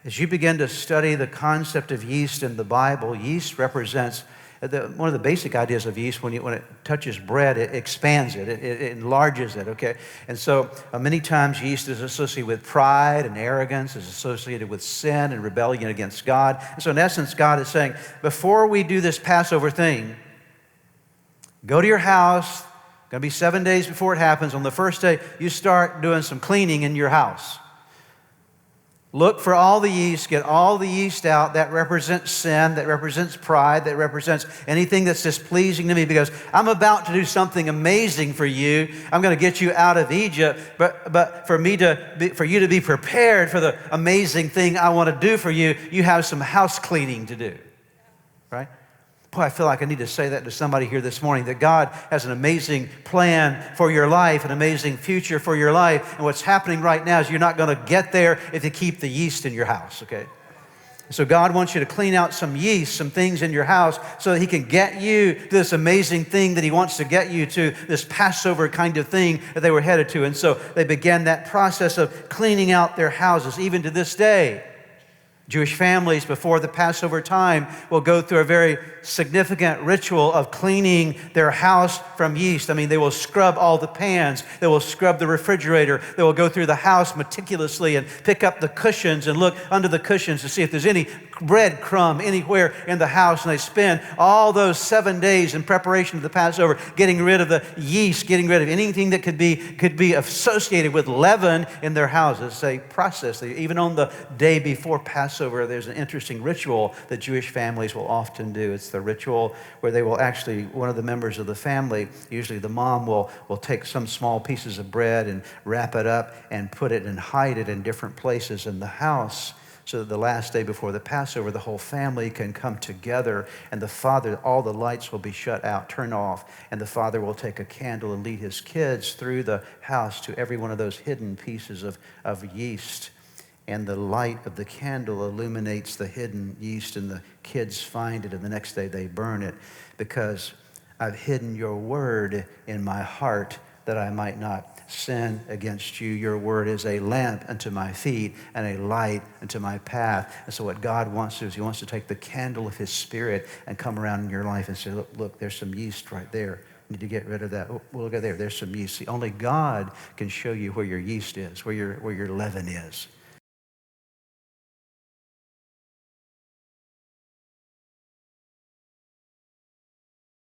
As you begin to study the concept of yeast in the Bible, yeast represents one of the basic ideas of yeast. When it touches bread, it expands it, it enlarges it, okay? And so many times yeast is associated with pride and arrogance, is associated with sin and rebellion against God. And so in essence, God is saying, before we do this Passover thing, go to your house. It's going to be 7 days before it happens. On the first day, you start doing some cleaning in your house. Look for all the yeast, get all the yeast out. That represents sin, that represents pride, that represents anything that's displeasing to me, because I'm about to do something amazing for you. I'm going to get you out of Egypt, but for you to be prepared for the amazing thing I want to do for you, you have some house cleaning to do, right? Boy, I feel like I need to say that to somebody here this morning, that God has an amazing plan for your life, an amazing future for your life. And what's happening right now is you're not going to get there if you keep the yeast in your house, okay? So God wants you to clean out some yeast, some things in your house, so that He can get you to this amazing thing that He wants to get you to, this Passover kind of thing that they were headed to. And so they began that process of cleaning out their houses, even to this day. Jewish families before the Passover time will go through a very significant ritual of cleaning their house from yeast. I mean, they will scrub all the pans. They will scrub the refrigerator. They will go through the house meticulously and pick up the cushions and look under the cushions to see if there's any bread crumb anywhere in the house. And they spend all those 7 days in preparation of the Passover getting rid of the yeast, getting rid of anything that could be associated with leaven in their houses. They process. Even on the day before Passover, there's an interesting ritual that Jewish families will often do. It's the ritual where they will actually, one of the members of the family, usually the mom, will take some small pieces of bread and wrap it up and put it and hide it in different places in the house, so that the last day before the Passover, the whole family can come together, and the father, all the lights will be shut out, turned off, and the father will take a candle and lead his kids through the house to every one of those hidden pieces of yeast. And the light of the candle illuminates the hidden yeast, and the kids find it, and the next day they burn it, because I've hidden your word in my heart that I might not sin against you. Your word is a lamp unto my feet and a light unto my path. And so what God wants to do is He wants to take the candle of His Spirit and come around in your life and say, look, there's some yeast right there. You need to get rid of that. Oh, well, look at there. There's some yeast. See, only God can show you where your yeast is, where your leaven is.